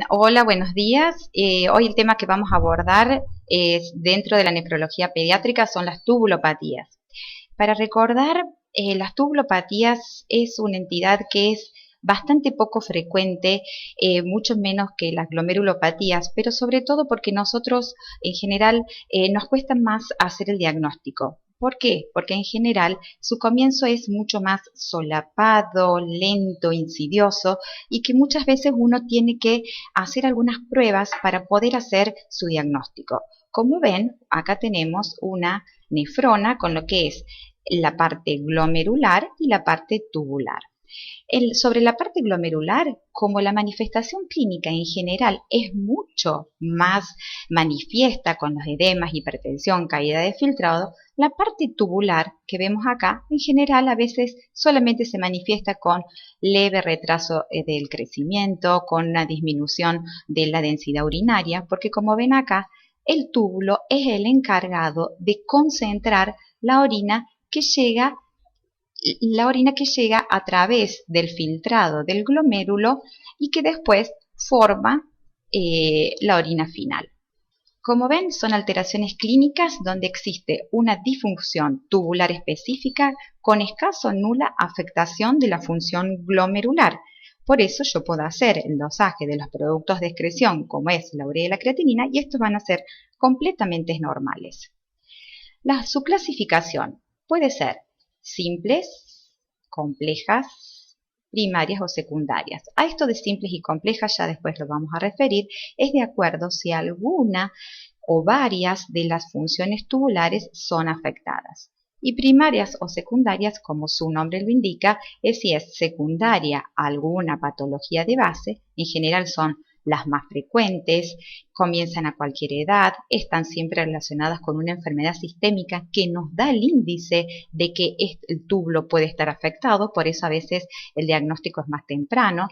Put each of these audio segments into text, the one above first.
Hola, buenos días. Hoy el tema que vamos a abordar es dentro de la nefrología pediátrica son las tubulopatías. Para recordar, las tubulopatías es una entidad que es bastante poco frecuente, mucho menos que las glomerulopatías, pero sobre todo porque nosotros en general nos cuesta más hacer el diagnóstico. ¿Por qué? Porque en general su comienzo es mucho más solapado, lento, insidioso y que muchas veces uno tiene que hacer algunas pruebas para poder hacer su diagnóstico. Como ven, acá tenemos una nefrona con lo que es la parte glomerular y la parte tubular. Sobre la parte glomerular, como la manifestación clínica en general es mucho más manifiesta con los edemas, hipertensión, caída de filtrado, la parte tubular que vemos acá en general a veces solamente se manifiesta con leve retraso del crecimiento, con una disminución de la densidad urinaria, porque como ven acá, el túbulo es el encargado de concentrar la orina que llega a través del filtrado del glomérulo y que después forma la orina final. Como ven, son alteraciones clínicas donde existe una disfunción tubular específica con escaso o nula afectación de la función glomerular. Por eso yo puedo hacer el dosaje de los productos de excreción como es la urea y la creatinina y estos van a ser completamente normales. Su clasificación puede ser simples, complejas, primarias o secundarias. A esto de simples y complejas ya después lo vamos a referir, es de acuerdo si alguna o varias de las funciones tubulares son afectadas. Y primarias o secundarias, como su nombre lo indica, es si es secundaria a alguna patología de base, en general son las más frecuentes, comienzan a cualquier edad, están siempre relacionadas con una enfermedad sistémica que nos da el índice de que el túbulo puede estar afectado, por eso a veces el diagnóstico es más temprano,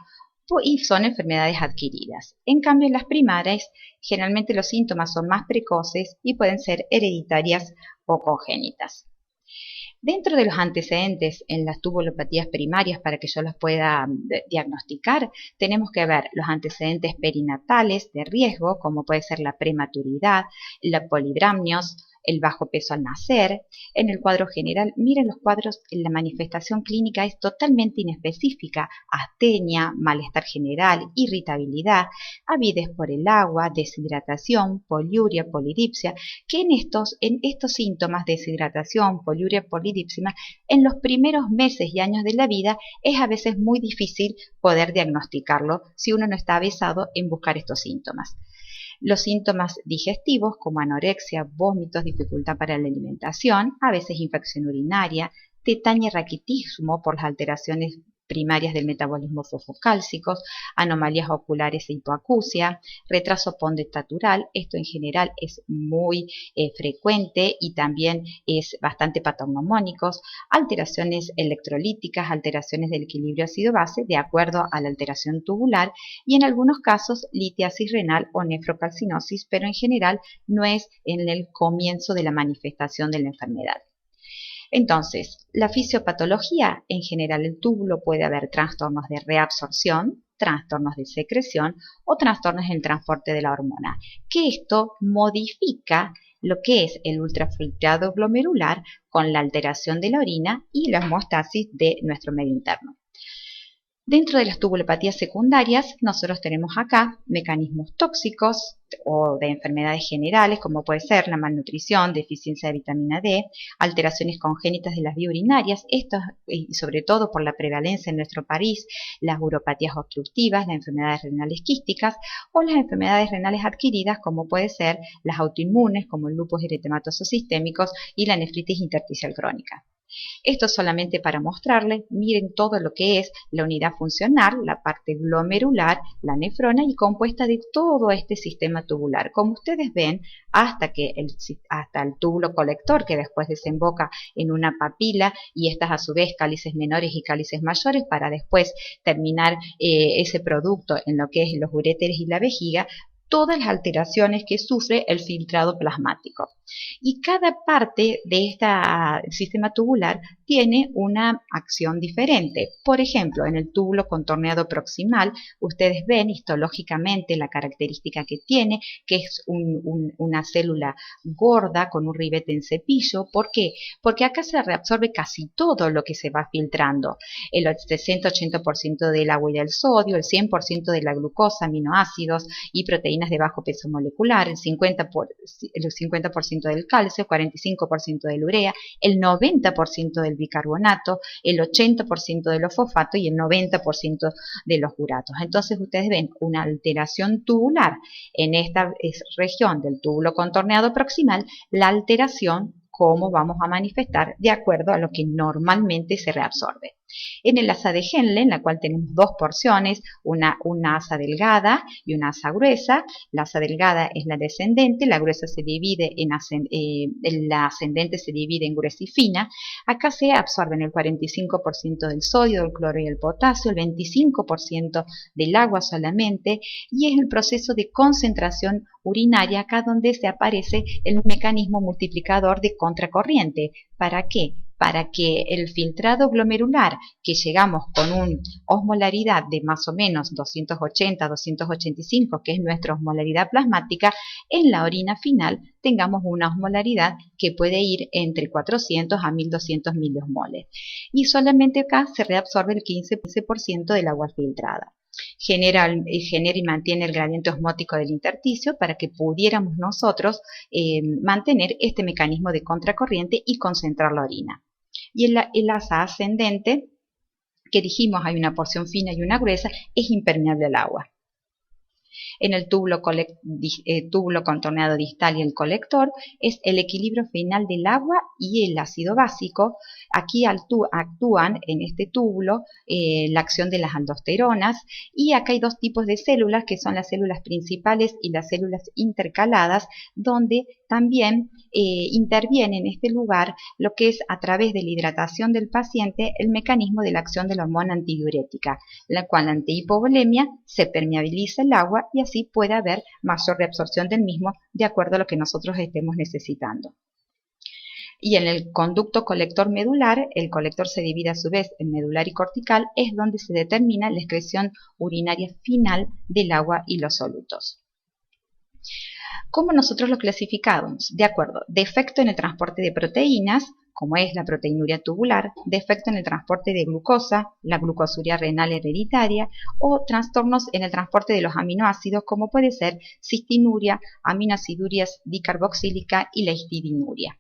y son enfermedades adquiridas. En cambio, en las primarias, generalmente los síntomas son más precoces y pueden ser hereditarias o congénitas. Dentro de los antecedentes en las tubulopatías primarias para que yo los pueda diagnosticar, tenemos que ver los antecedentes perinatales de riesgo, como puede ser la prematuridad, la polidramnios, el bajo peso al nacer. En el cuadro general, miren los cuadros, la manifestación clínica es totalmente inespecífica, astenia, malestar general, irritabilidad, avidez por el agua, deshidratación, poliuria, polidipsia, que en estos síntomas de deshidratación, poliuria, polidipsia, en los primeros meses y años de la vida es a veces muy difícil poder diagnosticarlo si uno no está avisado en buscar estos síntomas. Los síntomas digestivos como anorexia, vómitos, dificultad para la alimentación, a veces infección urinaria, tetania y raquitismo por las alteraciones primarias del metabolismo fosfocálcicos, anomalías oculares e hipoacusia, retraso pondestatural, esto en general es muy frecuente y también es bastante patognomónicos, alteraciones electrolíticas, alteraciones del equilibrio ácido-base de acuerdo a la alteración tubular y en algunos casos litiasis renal o nefrocalcinosis, pero en general no es en el comienzo de la manifestación de la enfermedad. Entonces, la fisiopatología, en general el túbulo puede haber trastornos de reabsorción, trastornos de secreción o trastornos en el transporte de la hormona, que esto modifica lo que es el ultrafiltrado glomerular con la alteración de la orina y la hemostasis de nuestro medio interno. Dentro de las tubulopatías secundarias, nosotros tenemos acá mecanismos tóxicos o de enfermedades generales, como puede ser la malnutrición, deficiencia de vitamina D, alteraciones congénitas de las vías urinarias, esto y sobre todo por la prevalencia en nuestro país, las uropatías obstructivas, las enfermedades renales quísticas o las enfermedades renales adquiridas, como puede ser las autoinmunes, como el lupus eritematoso sistémicos y la nefritis intersticial crónica. Esto solamente para mostrarles, miren todo lo que es la unidad funcional, la parte glomerular, la nefrona y compuesta de todo este sistema tubular. Como ustedes ven, hasta el túbulo colector que después desemboca en una papila y estas a su vez cálices menores y cálices mayores para después terminar ese producto en lo que es los uréteres y la vejiga, todas las alteraciones que sufre el filtrado plasmático. Y cada parte de este sistema tubular tiene una acción diferente. Por ejemplo, en el túbulo contorneado proximal, ustedes ven histológicamente la característica que tiene, que es una célula gorda con un ribete en cepillo. ¿Por qué? Porque acá se reabsorbe casi todo lo que se va filtrando. El 60-80% del agua y del sodio, el 100% de la glucosa, aminoácidos y proteínas de bajo peso molecular, el 50% del calcio, 45% de la urea, el 90% del bicarbonato, el 80% de los fosfatos y el 90% de los uratos. Entonces ustedes ven una alteración tubular en esta región del túbulo contorneado proximal, la alteración cómo vamos a manifestar de acuerdo a lo que normalmente se reabsorbe. En el asa de Henle, en la cual tenemos dos porciones, una asa delgada y una asa gruesa. La asa delgada es la descendente, la gruesa se divide la ascendente se divide en gruesa y fina. Acá se absorben el 45% del sodio, del cloro y el potasio, el 25% del agua solamente, y es el proceso de concentración urinaria acá donde se aparece el mecanismo multiplicador de contracorriente. ¿Para qué? Para que el filtrado glomerular, que llegamos con una osmolaridad de más o menos 280-285, que es nuestra osmolaridad plasmática, en la orina final tengamos una osmolaridad que puede ir entre 400 a 1200 miliosmoles. Y solamente acá se reabsorbe el 15% del agua filtrada. Genera y mantiene el gradiente osmótico del intersticio para que pudiéramos nosotros mantener este mecanismo de contracorriente y concentrar la orina. Y el asa ascendente, que dijimos hay una porción fina y una gruesa, es impermeable al agua. En el túbulo contorneado distal y el colector es el equilibrio final del agua y el ácido básico. Aquí actúan en este túbulo la acción de las aldosteronas, y acá hay dos tipos de células que son las células principales y las células intercaladas, donde también interviene en este lugar lo que es a través de la hidratación del paciente el mecanismo de la acción de la hormona antidiurética, la cual ante hipovolemia se permeabiliza el agua y así puede haber mayor reabsorción del mismo de acuerdo a lo que nosotros estemos necesitando. Y en el conducto colector medular, el colector se divide a su vez en medular y cortical, es donde se determina la excreción urinaria final del agua y los solutos. ¿Cómo nosotros lo clasificamos? De acuerdo, defecto en el transporte de proteínas, como es la proteinuria tubular, defecto en el transporte de glucosa, la glucosuria renal hereditaria, o trastornos en el transporte de los aminoácidos, como puede ser cistinuria, aminoacidurias dicarboxílica y la histidinuria.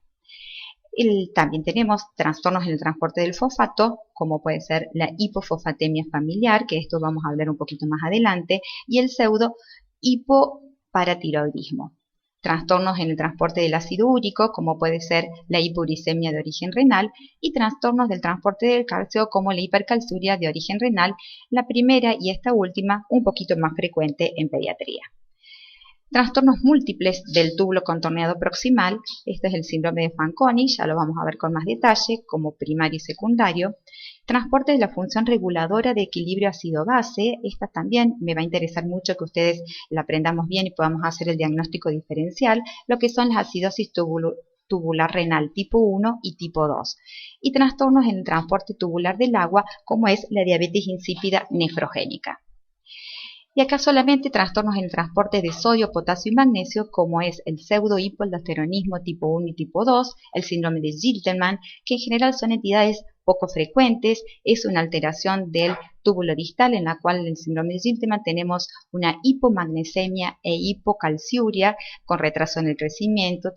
También tenemos trastornos en el transporte del fosfato, como puede ser la hipofosfatemia familiar, que esto vamos a hablar un poquito más adelante, y el pseudo hipoparatiroidismo. Trastornos en el transporte del ácido úrico, como puede ser la hipouricemia de origen renal, y trastornos del transporte del calcio, como la hipercalciuria de origen renal, la primera y esta última un poquito más frecuente en pediatría. Trastornos múltiples del túbulo contorneado proximal, este es el síndrome de Fanconi, ya lo vamos a ver con más detalle, como primario y secundario. Transporte de la función reguladora de equilibrio ácido-base, esta también me va a interesar mucho que ustedes la aprendamos bien y podamos hacer el diagnóstico diferencial, lo que son las acidosis tubular renal tipo 1 y tipo 2. Y trastornos en el transporte tubular del agua, como es la diabetes insípida nefrogénica. Y acá solamente trastornos en el transporte de sodio, potasio y magnesio, como es el pseudohipoaldosteronismo tipo 1 y tipo 2, el síndrome de Gilterman, que en general son entidades poco frecuentes, es una alteración del túbulo distal, en la cual en el síndrome de Gilterman tenemos una hipomagnesemia e hipocalciuria con retraso en el crecimiento,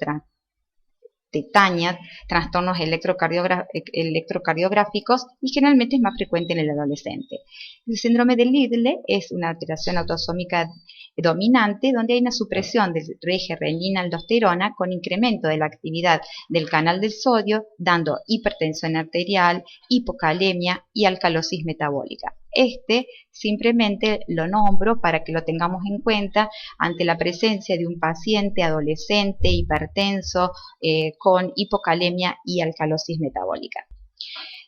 tetania, trastornos electrocardiográficos y generalmente es más frecuente en el adolescente. El síndrome de Lidle es una alteración autosómica dominante donde hay una supresión del eje renina-aldosterona con incremento de la actividad del canal del sodio, dando hipertensión arterial, hipocalemia y alcalosis metabólica. Este simplemente lo nombro para que lo tengamos en cuenta ante la presencia de un paciente adolescente hipertenso con hipocalemia y alcalosis metabólica.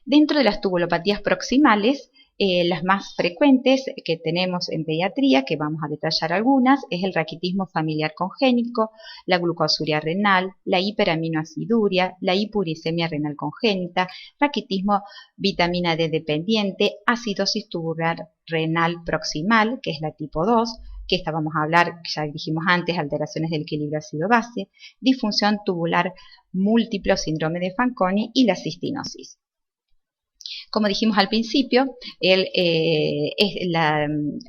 Dentro de las tubulopatías proximales Las más frecuentes que tenemos en pediatría, que vamos a detallar algunas, es el raquitismo familiar congénito, la glucosuria renal, la hiperaminoaciduria, la hiperuricemia renal congénita, raquitismo vitamina D dependiente, acidosis tubular renal proximal, que es la tipo 2, que esta vamos a hablar, ya dijimos antes, alteraciones del equilibrio ácido-base, disfunción tubular múltiple o síndrome de Fanconi y la cistinosis. Como dijimos al principio, el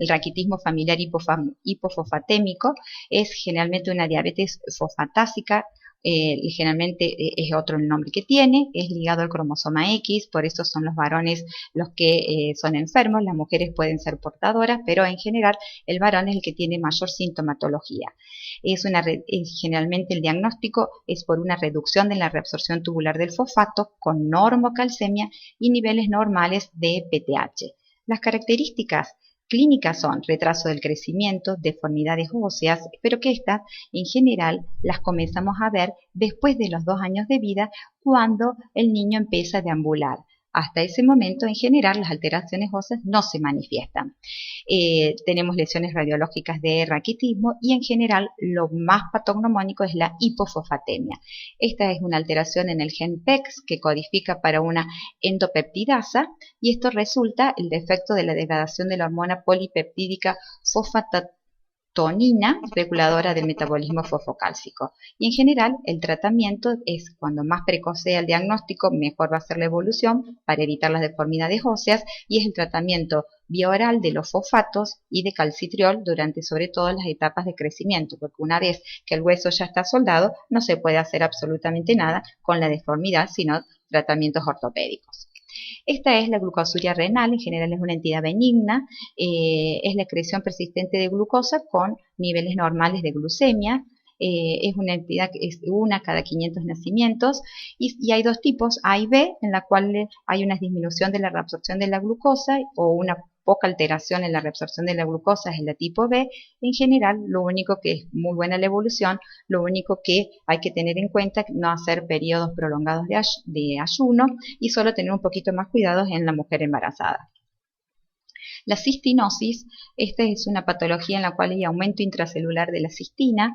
raquitismo familiar hipofosfatémico es generalmente una diabetes fosfatásica. Generalmente es otro el nombre que tiene, es ligado al cromosoma X, por eso son los varones los que son enfermos, las mujeres pueden ser portadoras, pero en general el varón es el que tiene mayor sintomatología. Generalmente el diagnóstico es por una reducción de la reabsorción tubular del fosfato con normocalcemia y niveles normales de PTH. Las características clínicas son retraso del crecimiento, deformidades óseas, pero que estas en general las comenzamos a ver después de los 2 años de vida cuando el niño empieza a deambular. Hasta ese momento, en general, las alteraciones óseas no se manifiestan. Tenemos lesiones radiológicas de raquitismo y en general lo más patognomónico es la hipofosfatemia. Esta es una alteración en el gen PEX que codifica para una endopeptidasa y esto resulta el defecto de la degradación de la hormona polipeptídica fosfatatonina, reguladora del metabolismo fosfocálcico. Y en general el tratamiento es, cuando más precoz sea el diagnóstico, mejor va a ser la evolución para evitar las deformidades óseas, y es el tratamiento bioral de los fosfatos y de calcitriol durante sobre todo las etapas de crecimiento, porque una vez que el hueso ya está soldado no se puede hacer absolutamente nada con la deformidad, sino tratamientos ortopédicos. Esta es la glucosuria renal, en general es una entidad benigna, es la excreción persistente de glucosa con niveles normales de glucemia, es una entidad que es una cada 500 nacimientos y hay 2 tipos, A y B, en la cual hay una disminución de la reabsorción de la glucosa o una poca alteración en la reabsorción de la glucosa es la tipo B. En general, lo único que es muy buena la evolución, lo único que hay que tener en cuenta es no hacer periodos prolongados de ayuno y solo tener un poquito más cuidados en la mujer embarazada. La cistinosis, esta es una patología en la cual hay aumento intracelular de la cistina,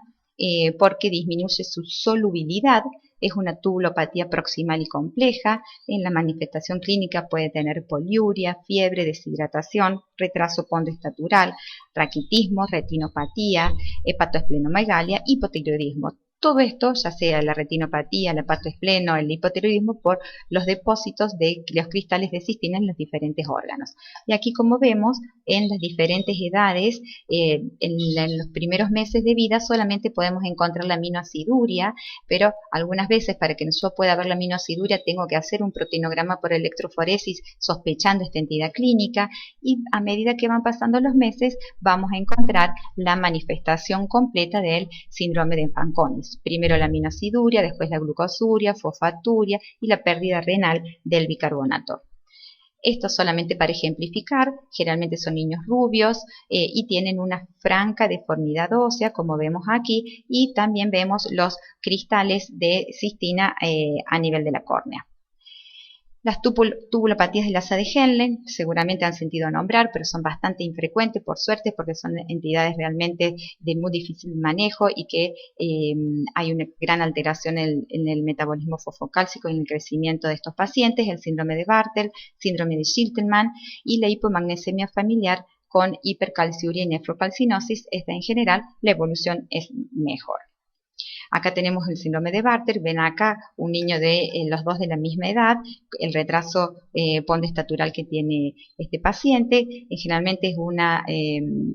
porque disminuye su solubilidad, es una tubulopatía proximal y compleja. En la manifestación clínica puede tener poliuria, fiebre, deshidratación, retraso pondoestatural, raquitismo, retinopatía, hepatoesplenomegalia, hipotiroidismo. Todo esto, ya sea la retinopatía, el hepatoespleno, el hipotiroidismo, por los depósitos de los cristales de cistina en los diferentes órganos. Y aquí, como vemos, en las diferentes edades, en los primeros meses de vida solamente podemos encontrar la aminoaciduria, pero algunas veces para que yo pueda ver la aminoaciduria tengo que hacer un proteinograma por electroforesis sospechando esta entidad clínica, y a medida que van pasando los meses vamos a encontrar la manifestación completa del síndrome de Fanconi. Primero la aminoaciduria, después la glucosuria, fosfaturia y la pérdida renal del bicarbonato. Esto solamente para ejemplificar, generalmente son niños rubios y tienen una franca deformidad ósea, como vemos aquí, y también vemos los cristales de cistina a nivel de la córnea. Las tubulopatías de Lassa de Henle, seguramente han sentido nombrar, pero son bastante infrecuentes, por suerte, porque son entidades realmente de muy difícil manejo y que hay una gran alteración en el metabolismo fosfocálcico y en el crecimiento de estos pacientes, el síndrome de Bartel, síndrome de Schiltmann y la hipomagnesemia familiar con hipercalciuria y nefrocalcinosis. Esta en general, la evolución es mejor. Acá tenemos el síndrome de Bartter, ven acá un niño de los 2 de la misma edad, el retraso pondoestatural que tiene este paciente, generalmente es una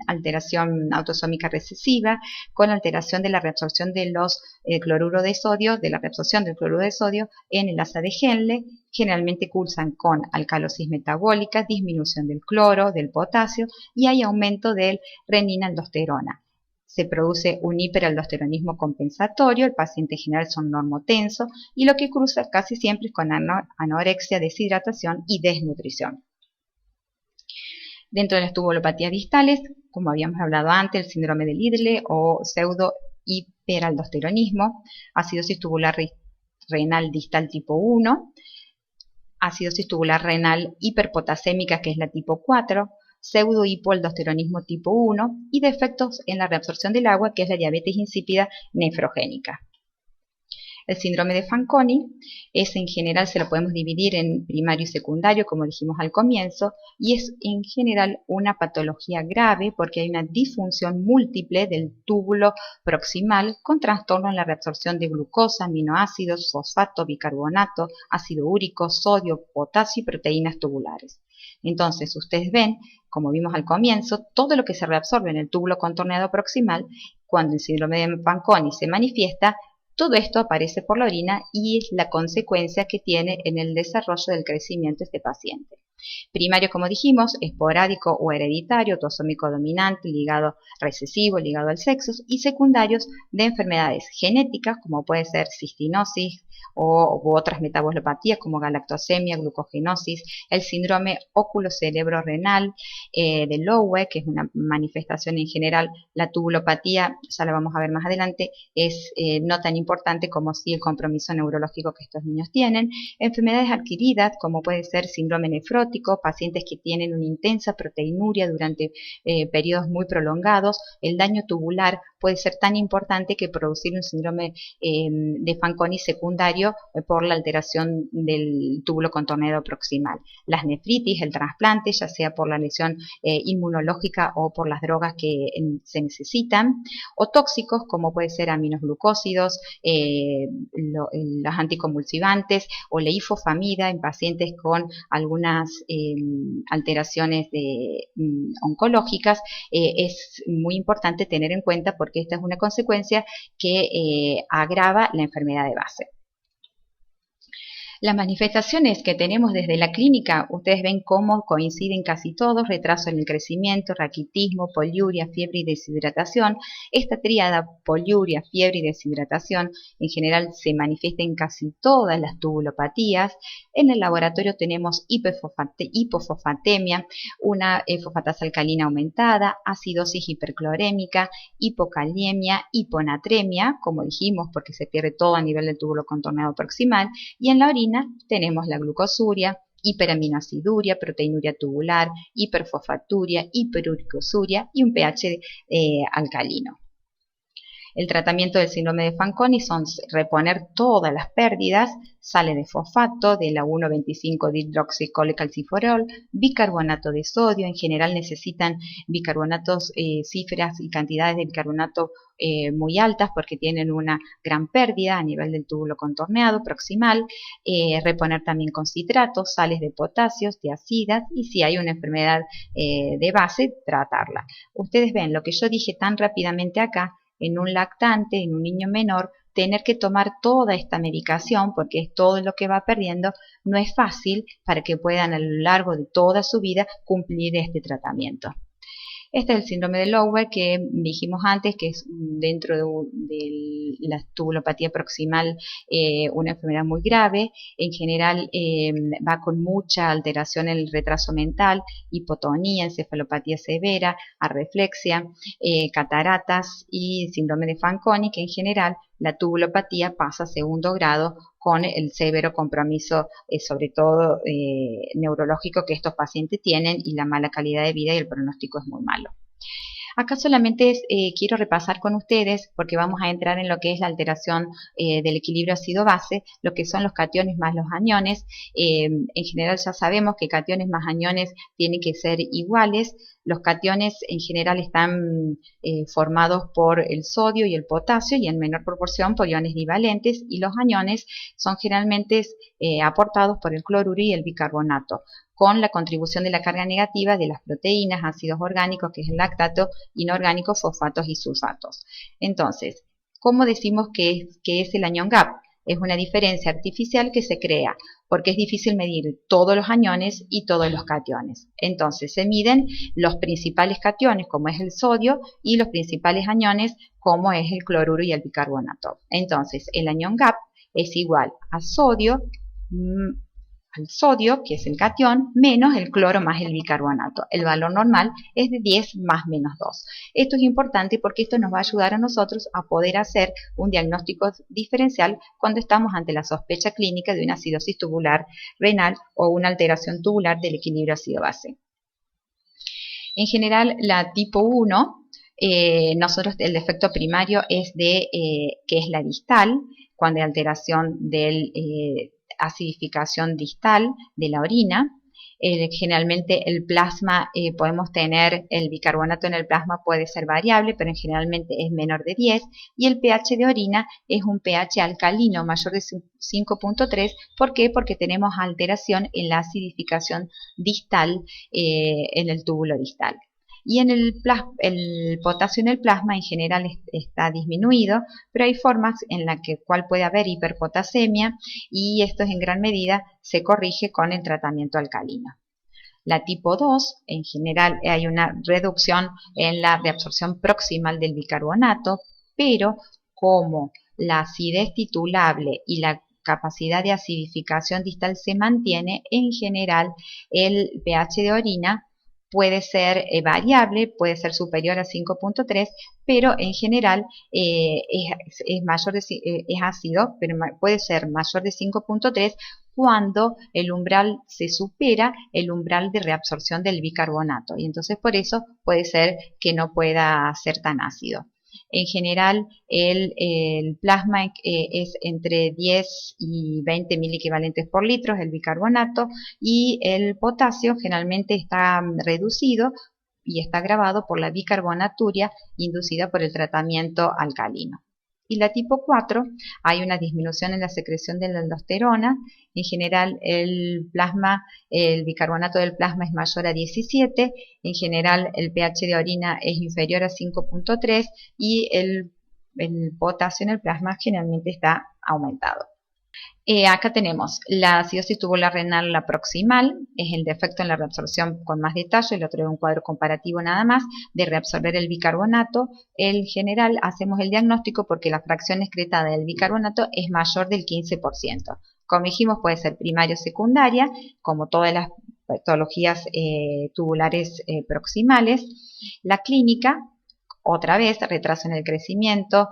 alteración autosómica recesiva con alteración de la reabsorción de los cloruro de sodio, de la reabsorción del cloruro de sodio en el Lassa de Henle. Generalmente cursan con alcalosis metabólica, disminución del cloro, del potasio y hay aumento del renina-aldosterona. Se produce un hiperaldosteronismo compensatorio, el paciente en general son normotenso y lo que cruza casi siempre es con anorexia, deshidratación y desnutrición. Dentro de las tubulopatías distales, como habíamos hablado antes, el síndrome de Lidle o pseudo hiperaldosteronismo, acidosis tubular renal distal tipo 1, acidosis tubular renal hiperpotasémica, que es la tipo 4, pseudohipoaldosteronismo tipo 1 y defectos en la reabsorción del agua, que es la diabetes insípida nefrogénica. El síndrome de Fanconi en general se lo podemos dividir en primario y secundario, como dijimos al comienzo, y es en general una patología grave porque hay una disfunción múltiple del túbulo proximal con trastorno en la reabsorción de glucosa, aminoácidos, fosfato, bicarbonato, ácido úrico, sodio, potasio y proteínas tubulares. Entonces, ustedes ven, como vimos al comienzo, todo lo que se reabsorbe en el túbulo contorneado proximal, cuando el síndrome de Fanconi se manifiesta, todo esto aparece por la orina y es la consecuencia que tiene en el desarrollo del crecimiento de este paciente. Primario, como dijimos, esporádico o hereditario, autosómico dominante, ligado recesivo, ligado al sexo, y secundarios de enfermedades genéticas, como puede ser cistinosis u otras metabolopatías como galactosemia, glucogenosis, el síndrome óculo-cerebro-renal de Lowe, que es una manifestación en general. La tubulopatía, ya la vamos a ver más adelante, es no tan importante como sí el compromiso neurológico que estos niños tienen. Enfermedades adquiridas, como puede ser síndrome nefrótico, pacientes que tienen una intensa proteinuria durante periodos muy prolongados. El daño tubular puede ser tan importante que producir un síndrome de Fanconi secundario por la alteración del túbulo contorneado proximal. Las nefritis, el trasplante, ya sea por la lesión inmunológica o por las drogas que se necesitan, o tóxicos como puede ser aminoglucósidos, los anticonvulsivantes o la ifosfamida en pacientes con algunas alteraciones oncológicas. Es muy importante tener en cuenta porque esta es una consecuencia que agrava la enfermedad de base. Las manifestaciones que tenemos desde la clínica, ustedes ven cómo coinciden casi todos: retraso en el crecimiento, raquitismo, poliuria, fiebre y deshidratación. Esta tríada, poliuria, fiebre y deshidratación, en general se manifiesta en casi todas las tubulopatías. En el laboratorio tenemos hipofosfatemia, una fosfatasa alcalina aumentada, acidosis hiperclorémica, hipokaliemia, hiponatremia, como dijimos, porque se pierde todo a nivel del túbulo contorneado proximal, y en la orina tenemos la glucosuria, hiperaminoaciduria, proteinuria tubular, hiperfosfaturia, hiperuricosuria y un pH alcalino. El tratamiento del síndrome de Fanconi son reponer todas las pérdidas, sales de fosfato, de la 1,25-dihidroxicalciferol, bicarbonato de sodio. En general necesitan bicarbonatos, cifras y cantidades de bicarbonato muy altas porque tienen una gran pérdida a nivel del túbulo contorneado proximal. Reponer también con citratos, sales de potasios, tiacidas, y si hay una enfermedad de base, tratarla. Ustedes ven lo que yo dije tan rápidamente acá. En un lactante, en un niño menor, tener que tomar toda esta medicación, porque es todo lo que va perdiendo, no es fácil para que puedan a lo largo de toda su vida cumplir este tratamiento. Este es el síndrome de Lowe que dijimos antes, que es dentro de la tubulopatía proximal una enfermedad muy grave. En general va con mucha alteración en el retraso mental, hipotonía, encefalopatía severa, arreflexia, cataratas y síndrome de Fanconi, que en general la tubulopatía pasa a segundo grado con el severo compromiso, sobre todo neurológico, que estos pacientes tienen, y la mala calidad de vida, y el pronóstico es muy malo. Acá solamente quiero repasar con ustedes, porque vamos a entrar en lo que es la alteración del equilibrio ácido-base, lo que son los cationes más los aniones. En general ya sabemos que cationes más aniones tienen que ser iguales. Los cationes en general están formados por el sodio y el potasio, y en menor proporción por iones divalentes, y los aniones son generalmente aportados por el cloruro y el bicarbonato, con la contribución de la carga negativa de las proteínas, ácidos orgánicos, que es el lactato, inorgánicos, fosfatos y sulfatos. Entonces, ¿cómo decimos que es el anion gap? Es una diferencia artificial que se crea porque es difícil medir todos los aniones y todos los cationes. Entonces, se miden los principales cationes, como es el sodio, y los principales aniones, como es el cloruro y el bicarbonato. Entonces, el anion gap es igual a sodio al sodio, que es el catión, menos el cloro más el bicarbonato. El valor normal es de 10 más menos 2. Esto es importante porque esto nos va a ayudar a nosotros a poder hacer un diagnóstico diferencial cuando estamos ante la sospecha clínica de una acidosis tubular renal o una alteración tubular del equilibrio ácido-base. En general, la tipo 1, nosotros el defecto primario es que es la distal, cuando hay alteración del acidificación distal de la orina. Generalmente el plasma, podemos tener el bicarbonato en el plasma, puede ser variable, pero generalmente es menor de 10, y el pH de orina es un pH alcalino mayor de 5.3. ¿Por qué? Porque tenemos alteración en la acidificación distal, en el túbulo distal. Y en el potasio en el plasma en general está disminuido, pero hay formas en las cual puede haber hiperpotasemia, y esto en gran medida se corrige con el tratamiento alcalino. La tipo 2, en general hay una reducción en la reabsorción proximal del bicarbonato, pero como la acidez titulable y la capacidad de acidificación distal se mantiene, en general el pH de orina puede ser variable, puede ser superior a 5.3, pero en general es ácido, pero puede ser mayor de 5.3 cuando el umbral se supera el umbral de reabsorción del bicarbonato, y entonces por eso puede ser que no pueda ser tan ácido. En general, el plasma es entre 10 y 20 miliequivalentes por litro, el bicarbonato, y el potasio generalmente está reducido y está agravado por la bicarbonaturia inducida por el tratamiento alcalino. Y la tipo 4, hay una disminución en la secreción de la aldosterona. En general el bicarbonato del plasma es mayor a 17, en general el pH de orina es inferior a 5.3 y el potasio en el plasma generalmente está aumentado. Acá tenemos la acidosis tubular renal, la proximal, es el defecto en la reabsorción con más detalle, el otro es un cuadro comparativo nada más, de reabsorber el bicarbonato. En general hacemos el diagnóstico porque la fracción excretada del bicarbonato es mayor del 15%. Como dijimos, puede ser primaria o secundaria, como todas las patologías tubulares proximales. La clínica, otra vez, retraso en el crecimiento,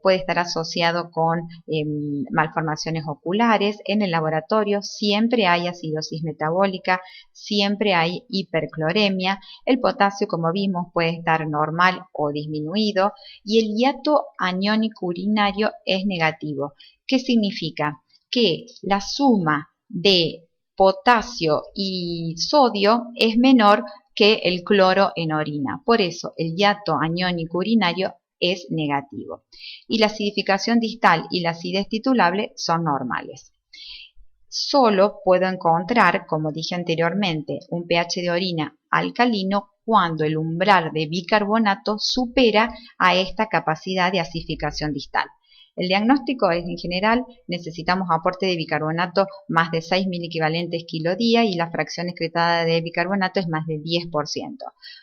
puede estar asociado con malformaciones oculares. En el laboratorio siempre hay acidosis metabólica, siempre hay hipercloremia. El potasio, como vimos, puede estar normal o disminuido, y el hiato aniónico urinario es negativo. ¿Qué significa? Que la suma de potasio y sodio es menor que el cloro en orina. Por eso el hiato aniónico urinario es negativo. Y la acidificación distal y la acidez titulable son normales. Solo puedo encontrar, como dije anteriormente, un pH de orina alcalino cuando el umbral de bicarbonato supera a esta capacidad de acidificación distal. El diagnóstico es, en general, necesitamos aporte de bicarbonato más de 6 miliequivalentes kilo día y la fracción excretada de bicarbonato es más del 10%.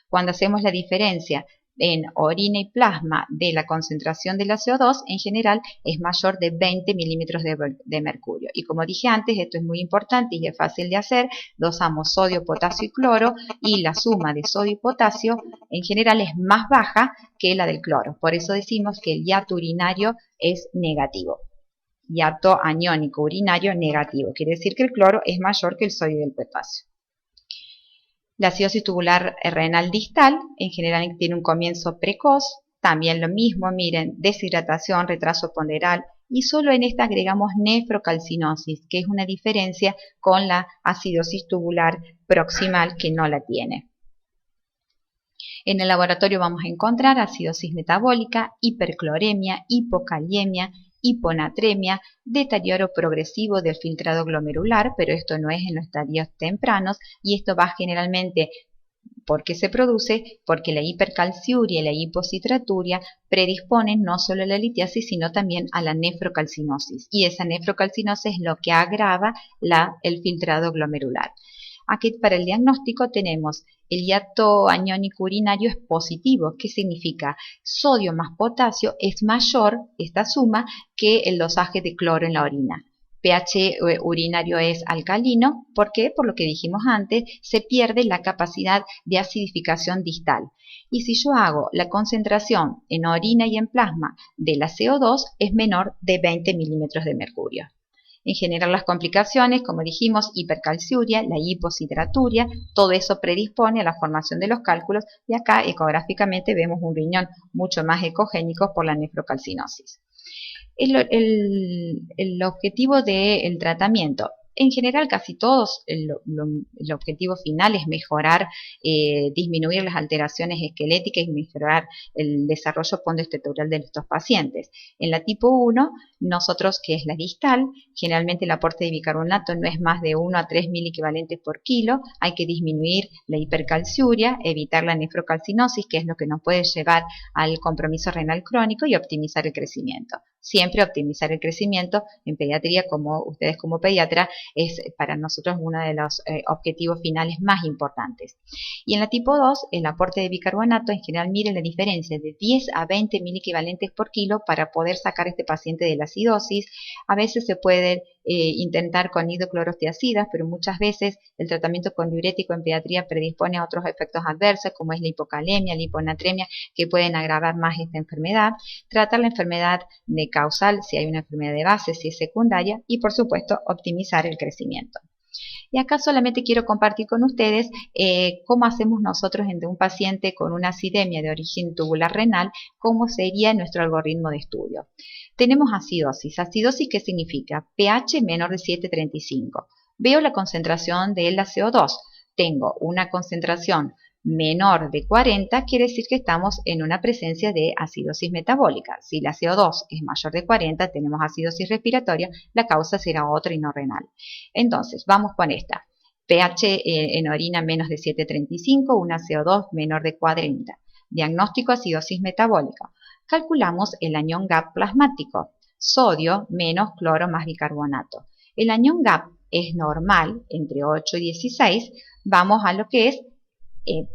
Cuando hacemos la diferencia en orina y plasma de la concentración de la CO2, en general es mayor de 20 milímetros de mercurio. Y como dije antes, esto es muy importante y es fácil de hacer, dosamos sodio, potasio y cloro, y la suma de sodio y potasio en general es más baja que la del cloro. Por eso decimos que el hiato urinario es negativo. Hiato aniónico urinario negativo. Quiere decir que el cloro es mayor que el sodio y el potasio. La acidosis tubular renal distal en general tiene un comienzo precoz, también lo mismo, miren, deshidratación, retraso ponderal, y solo en esta agregamos nefrocalcinosis, que es una diferencia con la acidosis tubular proximal que no la tiene. En el laboratorio vamos a encontrar acidosis metabólica, hipercloremia, hipokaliemia, hiponatremia, deterioro progresivo del filtrado glomerular, pero esto no es en los estadios tempranos, y esto va generalmente, ¿por qué se produce? Porque la hipercalciuria y la hipocitraturia predisponen no solo a la litiasis, sino también a la nefrocalcinosis, y esa nefrocalcinosis es lo que agrava el filtrado glomerular. Aquí para el diagnóstico tenemos el hiato aniónico urinario es positivo. ¿Qué significa? Sodio más potasio es mayor, esta suma, que el dosaje de cloro en la orina. pH urinario es alcalino. ¿Por qué? Por lo que dijimos antes, se pierde la capacidad de acidificación distal. Y si yo hago la concentración en orina y en plasma de la CO2 es menor de 20 milímetros de mercurio. En general las complicaciones, como dijimos, hipercalciuria, la hiposhidraturia, todo eso predispone a la formación de los cálculos y acá ecográficamente vemos un riñón mucho más ecogénico por la nefrocalcinosis. El objetivo del tratamiento. En general, casi todos, el objetivo final es mejorar, disminuir las alteraciones esqueléticas y mejorar el desarrollo pontoestructural de estos pacientes. En la tipo 1, nosotros, que es la distal, generalmente el aporte de bicarbonato no es más de 1 a 3 miliequivalentes por kilo. Hay que disminuir la hipercalciuria, evitar la nefrocalcinosis, que es lo que nos puede llevar al compromiso renal crónico, y optimizar el crecimiento. Siempre optimizar el crecimiento en pediatría, como ustedes como pediatra, es para nosotros uno de los objetivos finales más importantes. Y en la tipo 2, el aporte de bicarbonato, en general, miren la diferencia de 10 a 20 miliequivalentes por kilo para poder sacar a este paciente de la acidosis. A veces se puede intentar con hidroclorotiacidas, pero muchas veces el tratamiento con diurético en pediatría predispone a otros efectos adversos, como es la hipocalemia, la hiponatremia, que pueden agravar más esta enfermedad. Tratar la enfermedad de causal, si hay una enfermedad de base, si es secundaria, y por supuesto optimizar el crecimiento. Y acá solamente quiero compartir con ustedes cómo hacemos nosotros entre un paciente con una acidemia de origen tubular renal, cómo sería nuestro algoritmo de estudio. Tenemos acidosis. Acidosis, ¿qué significa? pH menor de 7,35. Veo la concentración de la CO2. Tengo una concentración menor de 40, quiere decir que estamos en una presencia de acidosis metabólica. Si la CO2 es mayor de 40, tenemos acidosis respiratoria, la causa será otra y no renal. Entonces, vamos con esta. pH en orina menos de 7,35, una CO2 menor de 40. Diagnóstico acidosis metabólica. Calculamos el anión GAP plasmático. Sodio menos cloro más bicarbonato. El anión GAP es normal, entre 8 y 16. Vamos a lo que es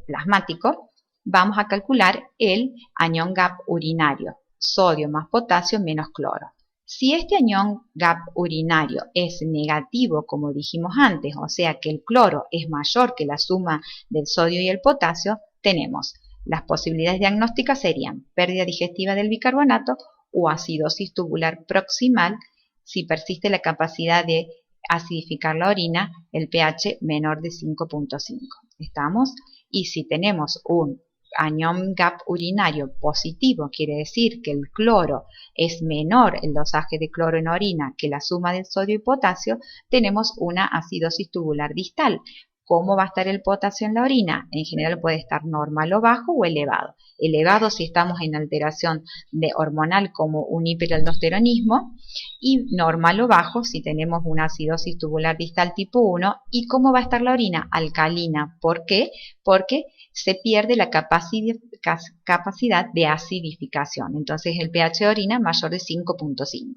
plasmático, vamos a calcular el anión GAP urinario, sodio más potasio menos cloro. Si este anión GAP urinario es negativo, como dijimos antes, o sea que el cloro es mayor que la suma del sodio y el potasio, tenemos las posibilidades diagnósticas serían pérdida digestiva del bicarbonato o acidosis tubular proximal si persiste la capacidad de acidificar la orina, el pH menor de 5,5. ¿Estamos? Y si tenemos un anión GAP urinario positivo, quiere decir que el cloro es menor, el dosaje de cloro en orina, que la suma del sodio y potasio, tenemos una acidosis tubular distal. ¿Cómo va a estar el potasio en la orina? En general puede estar normal o bajo o elevado. Elevado si estamos en alteración hormonal como un hiperaldosteronismo, y normal o bajo si tenemos una acidosis tubular distal tipo 1. ¿Y cómo va a estar la orina? Alcalina. ¿Por qué? Porque se pierde la capacidad de acidificación. Entonces el pH de orina mayor de 5,5.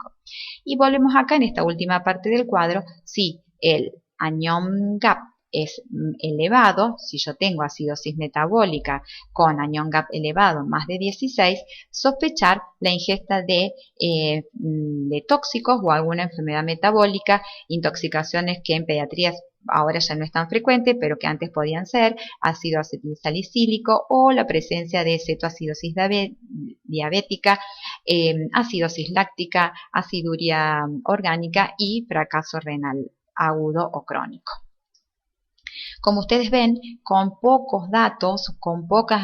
Y volvemos acá en esta última parte del cuadro. Si el anión GAP es elevado, si yo tengo acidosis metabólica con anión GAP elevado más de 16, sospechar la ingesta de tóxicos o alguna enfermedad metabólica, intoxicaciones que en pediatría ahora ya no es tan frecuente, pero que antes podían ser, ácido acetilsalicílico o la presencia de cetoacidosis diabética, acidosis láctica, aciduria orgánica y fracaso renal agudo o crónico. Como ustedes ven, con pocos datos, con pocos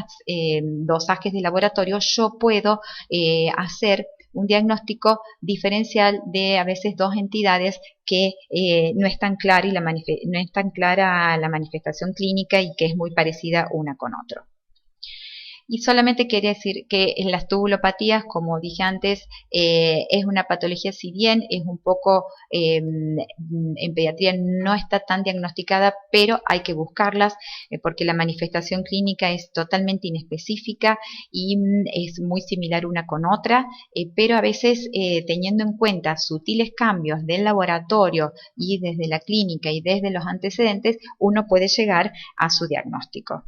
dosajes de laboratorio, yo puedo hacer un diagnóstico diferencial de a veces dos entidades que no es tan clara no es tan clara la manifestación clínica y que es muy parecida una con otra. Y solamente quería decir que en las tubulopatías, como dije antes, es una patología, si bien es un poco, en pediatría no está tan diagnosticada, pero hay que buscarlas porque la manifestación clínica es totalmente inespecífica y es muy similar una con otra, pero a veces teniendo en cuenta sutiles cambios del laboratorio y desde la clínica y desde los antecedentes, uno puede llegar a su diagnóstico.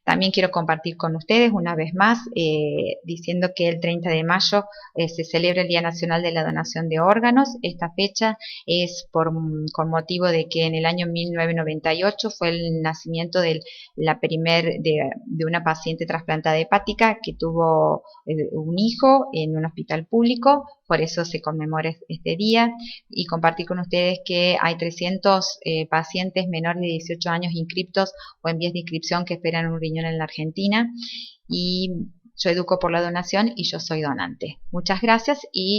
También quiero compartir con ustedes una vez más, diciendo que el 30 de mayo se celebra el Día Nacional de la Donación de Órganos. Esta fecha es con motivo de que en el año 1998 fue el nacimiento de una paciente trasplantada hepática que tuvo un hijo en un hospital público. Por eso se conmemora este día, y compartir con ustedes que hay 300 pacientes menores de 18 años inscriptos o en vías de inscripción que esperan un riñón en la Argentina, y yo educo por la donación y yo soy donante. Muchas gracias y